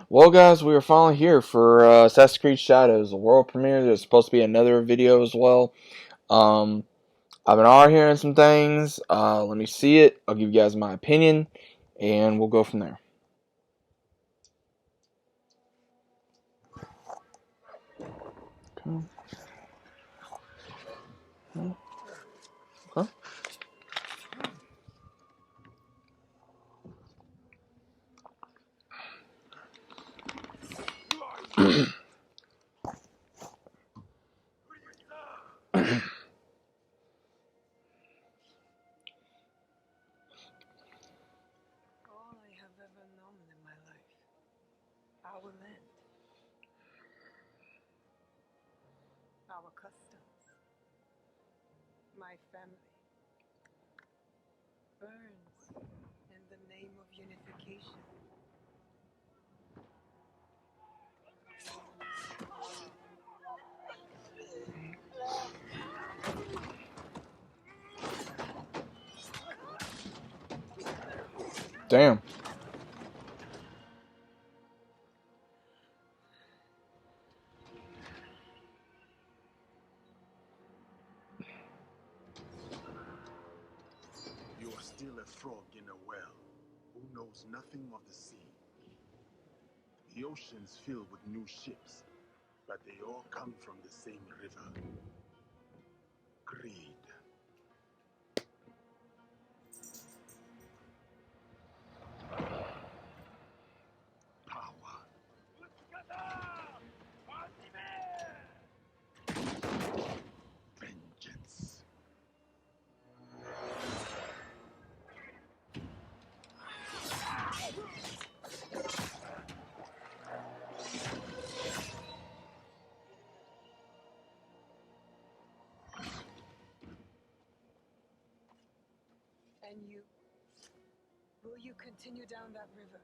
Well, guys, we are finally here for Assassin's Creed Shadows, the world premiere. There's supposed to be another video as well. Um, I've been already hearing some things. Let me see it. I'll give you guys my opinion, and we'll go from there. Okay. All I have ever known in my life. Our land. Our customs. My family. Burns in the name of unification. Damn. You are still a frog in a well who knows nothing of the sea. The ocean's filled with new ships, but they all come from the same river. Greed. Power. Vengeance. And you? Will you continue down that river?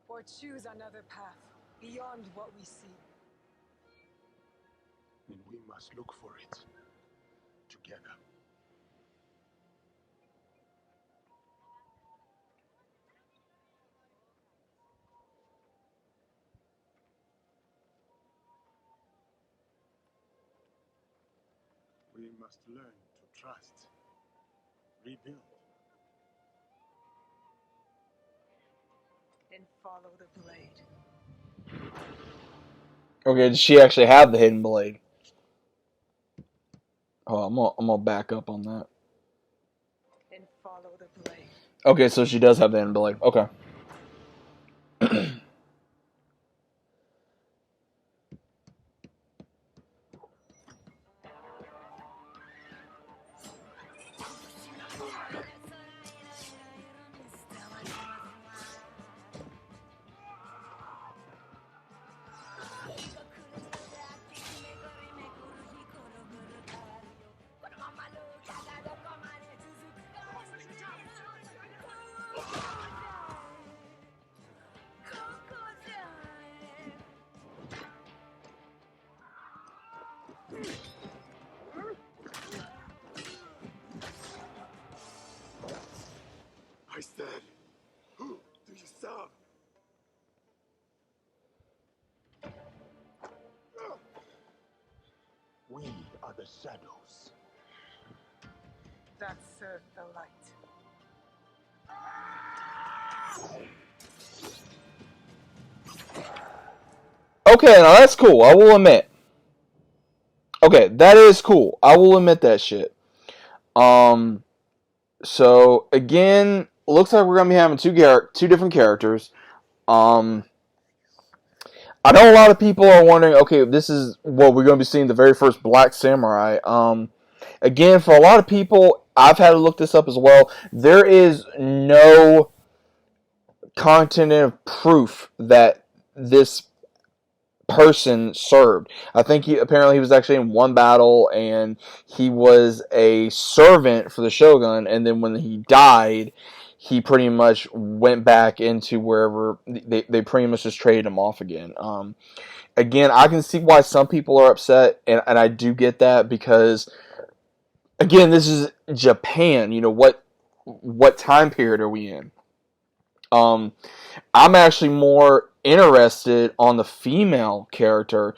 Or choose another path beyond what we see? And we must look for it together. We must learn to trust, rebuild. And follow the blade. Okay, does she actually have the hidden blade? Oh, I'm gonna back up on that. And follow the blade. Okay, so she does have the hidden blade. Okay. I said, who do you serve? We are the shadows. That serve the light. Okay, now that's cool. I will admit. Okay, that is cool. I will admit that shit. So again, looks like we're gonna be having two different characters. Um, I know a lot of people are wondering. Okay, this is what we're gonna be seeing the very first Black Samurai. Again, for a lot of people, I've had to look this up as well. There is no content of proof that this person served. I think apparently he was actually in one battle and he was a servant for the shogun, and then when he died, he pretty much went back into wherever they pretty much just traded him off again. Again, I can see why some people are upset, and I do get that because again, this is Japan. You know what what time period are we in? Um, I'm actually more interested on the female character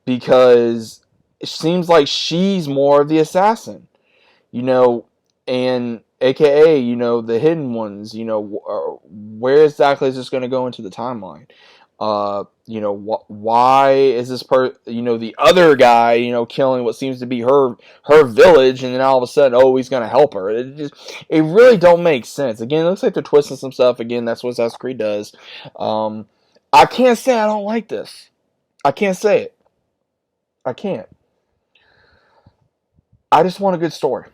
because it seems like she's more of the assassin, you know, and AKA, the hidden ones, where exactly is this going to go into the timeline? Why is this the other guy, killing what seems to be her village, and then all of a sudden, oh, he's going to help her. It really don't make sense. Again, it looks like they're twisting some stuff. Again, that's what Assassin's Creed does. I can't say I don't like this. I can't say it. I can't. I just want a good story.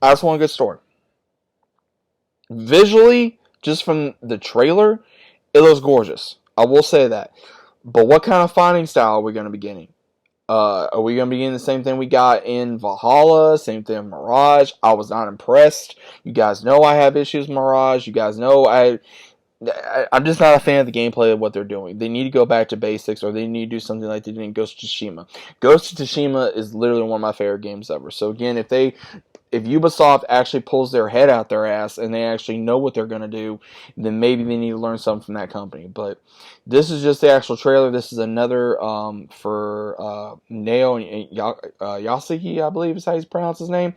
I just want a good story. Visually, just from the trailer, it looks gorgeous. I will say that. But what kind of fighting style are we going to be getting? Are we going to be getting the same thing we got in Valhalla? Same thing in Mirage? I was not impressed. You guys know I have issues with Mirage. You guys know I'm just not a fan of the gameplay of what they're doing. They need to go back to basics, or they need to do something like they did in Ghost of Tsushima. Ghost of Tsushima is literally one of my favorite games ever. So again, if Ubisoft actually pulls their head out their ass and they actually know what they're going to do, then maybe they need to learn something from that company. But this is just the actual trailer. This is another for Neo Yasuki, I believe is how you pronounce his name.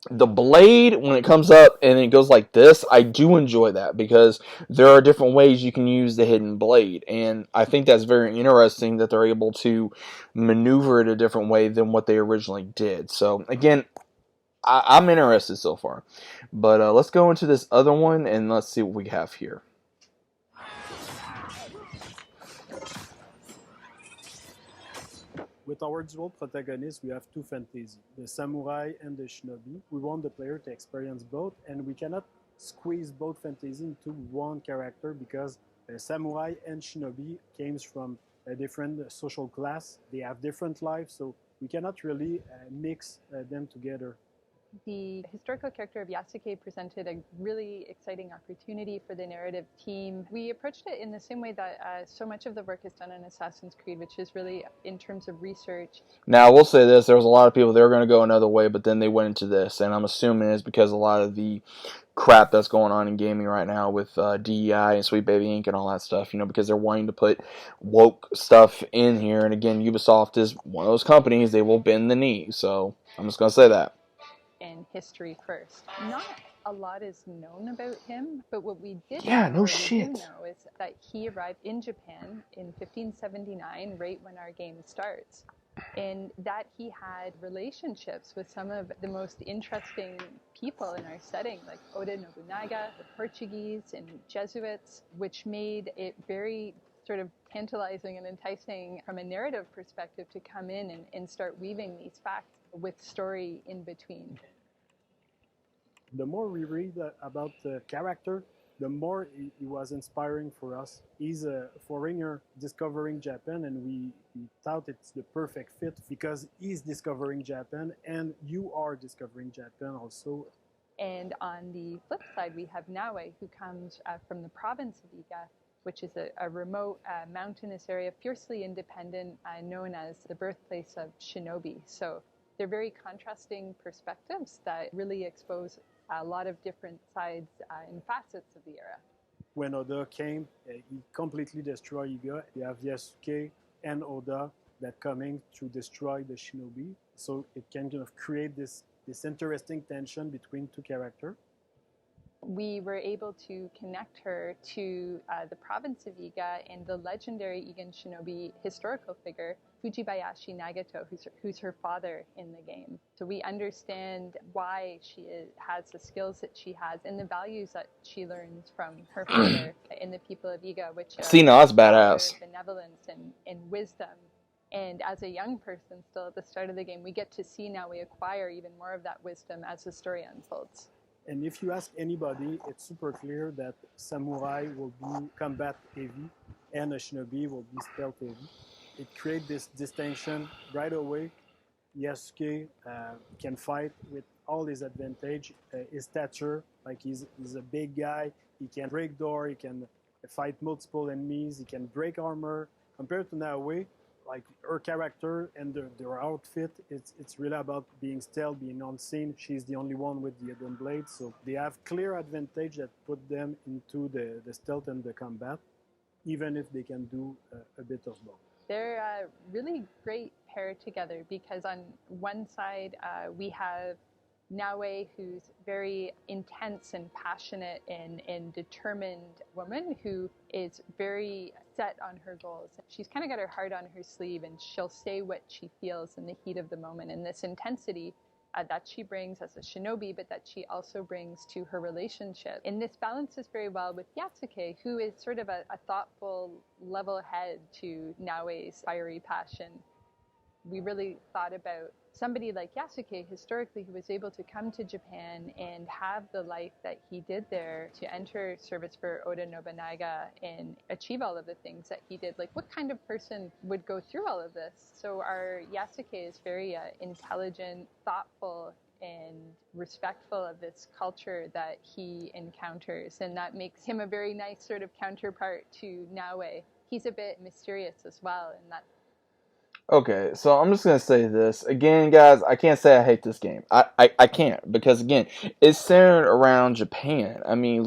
The blade, when it comes up and it goes like this, I do enjoy that because there are different ways you can use the hidden blade. And I think that's very interesting that they're able to maneuver it a different way than what they originally did. So, again, I'm interested so far. But let's go into this other one and let's see what we have here. With our dual protagonists, we have two fantasy, the samurai and the shinobi. We want the player to experience both, and we cannot squeeze both fantasy into one character because samurai and shinobi came from a different social class. They have different lives, so we cannot really mix them together. The historical character of Yasuke presented a really exciting opportunity for the narrative team. We approached it in the same way that so much of the work is done in Assassin's Creed, which is really in terms of research. Now, I will say this. There was a lot of people that were going to go another way, but then they went into this. And I'm assuming it's because a lot of the crap that's going on in gaming right now with DEI and Sweet Baby Inc. and all that stuff, because they're wanting to put woke stuff in here. And again, Ubisoft is one of those companies, they will bend the knee. So I'm just going to say that. And history first. Not a lot is known about him, but what we did no shit. know is that he arrived in Japan in 1579, right when our game starts, and that he had relationships with some of the most interesting people in our setting, like Oda Nobunaga, the Portuguese, and Jesuits, which made it very sort of tantalizing and enticing from a narrative perspective to come in and start weaving these facts with story in between. The more we read about the character, the more he was inspiring for us. He's a foreigner discovering Japan, and we thought it's the perfect fit because he's discovering Japan and you are discovering Japan also. And on the flip side, we have Naue, who comes from the province of Iga, which is a remote mountainous area, fiercely independent, known as the birthplace of shinobi. So they're very contrasting perspectives that really expose a lot of different sides and facets of the era. When Oda came, he completely destroyed Iga. You have Yasuke and Oda that coming to destroy the shinobi. So it can kind of create this interesting tension between two characters. We were able to connect her to the province of Iga and the legendary Igan shinobi historical figure, Fujibayashi Nagato, who's her father in the game. So we understand why she has the skills that she has and the values that she learns from her father in the people of Iga, which are that's badass. Benevolence and wisdom. And as a young person still at the start of the game, we get to see now we acquire even more of that wisdom as the story unfolds. And if you ask anybody, it's super clear that samurai will be combat heavy and a shinobi will be stealth heavy. It creates this distinction right away. Yasuke can fight with all his advantage, his stature, like he's a big guy. He can break door, he can fight multiple enemies, he can break armor. Compared to Naue, like her character and their outfit, it's really about being stealth, being unseen. She's the only one with the hidden blade, so they have clear advantage that put them into the stealth and the combat, even if they can do a bit of both. They're a really great pair together because on one side we have Naue, who's very intense and passionate and determined woman who is very set on her goals. She's kind of got her heart on her sleeve, and she'll say what she feels in the heat of the moment. And this intensity that she brings as a shinobi, but that she also brings to her relationship. And this balances very well with Yasuke, who is sort of a thoughtful, level head to Naue's fiery passion. We really thought about somebody like Yasuke historically, who was able to come to Japan and have the life that he did there, to enter service for Oda Nobunaga and achieve all of the things that he did. Like, what kind of person would go through all of this? So our Yasuke is very intelligent, thoughtful, and respectful of this culture that he encounters, and that makes him a very nice sort of counterpart to Naue. He's a bit mysterious as well, and that. Okay, so I'm just gonna say this again, guys. I can't say I hate this game. I can't, because again, it's centered around Japan. I mean,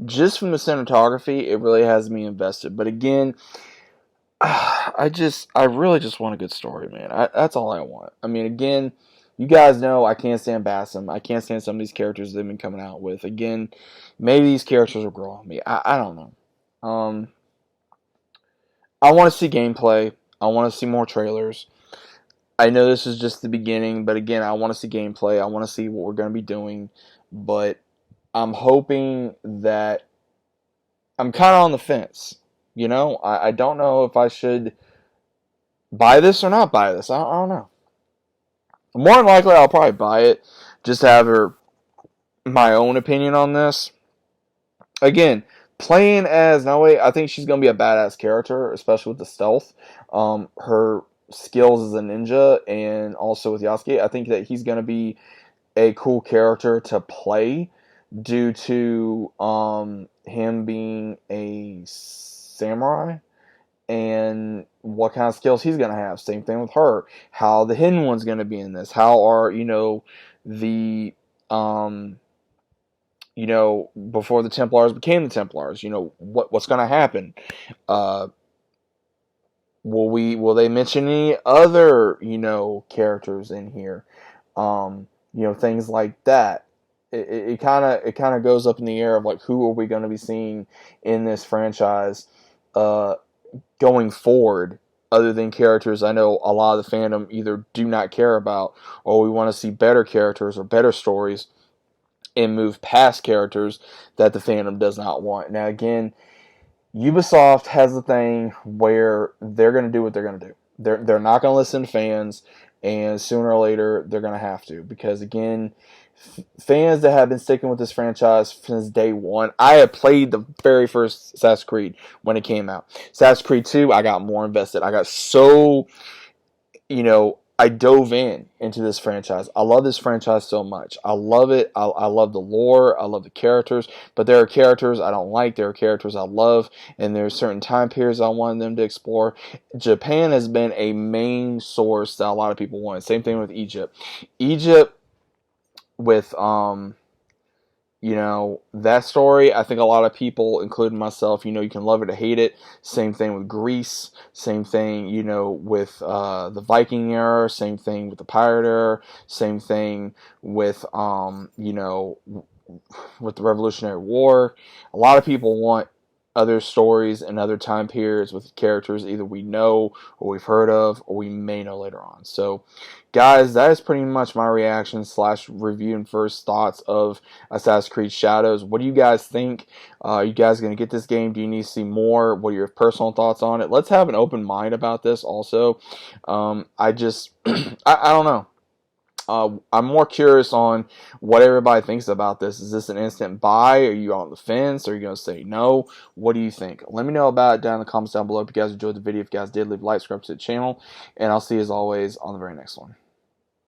just from the cinematography, it really has me invested. But again, I really just want a good story, man. That's all I want. I mean, again, you guys know I can't stand Bassam. I can't stand some of these characters they've been coming out with. Again, maybe these characters will grow on me. I don't know. I want to see gameplay. I want to see more trailers. I know this is just the beginning, but again, I want to see gameplay. I want to see what we're going to be doing. But I'm hoping that I'm kind of on the fence. You know, I don't know if I should buy this or not buy this. I don't know. More than likely, I'll probably buy it. Just to have my own opinion on this. Again, playing as Naue, I think she's going to be a badass character, especially with the stealth. Her skills as a ninja, and also with Yasuke, I think that he's going to be a cool character to play due to him being a samurai and what kind of skills he's going to have. Same thing with her. How the hidden one's going to be in this. How are, the before the Templars became the Templars, what's going to happen? Will they mention any other, characters in here? Things like that. It kind of goes up in the air of like, who are we going to be seeing in this franchise going forward, other than characters I know a lot of the fandom either do not care about, or we want to see better characters or better stories and move past characters that the fandom does not want. Now again, Ubisoft has a thing where they're going to do what they're going to do. They're not going to listen to fans, and sooner or later they're going to have to, because again, fans that have been sticking with this franchise since day one. I had played the very first Assassin's Creed when it came out. Assassin's Creed 2, I got more invested. I got so, I dove into this franchise. I love this franchise so much. I love it. I love the lore. I love the characters. But there are characters I don't like. There are characters I love. And there are certain time periods I wanted them to explore. Japan has been a main source that a lot of people want. Same thing with Egypt. Egypt, with that story, I think a lot of people, including myself, you can love it or hate it. Same thing with Greece. Same thing, with the Viking era. Same thing with the pirate era. Same thing with with the Revolutionary War. A lot of people want other stories and other time periods with characters either we know or we've heard of or we may know later on. So, guys, that is pretty much my reaction / review and first thoughts of Assassin's Creed Shadows. What do you guys think? Are you guys going to get this game? Do you need to see more? What are your personal thoughts on it? Let's have an open mind about this also. I don't know. I'm more curious on what everybody thinks about this. Is this an instant buy? Are you on the fence? Are you going to say no? What do you think? Let me know about it down in the comments down below. If you guys enjoyed the video, if you guys did, leave a like, subscribe to the channel, and I'll see you as always on the very next one.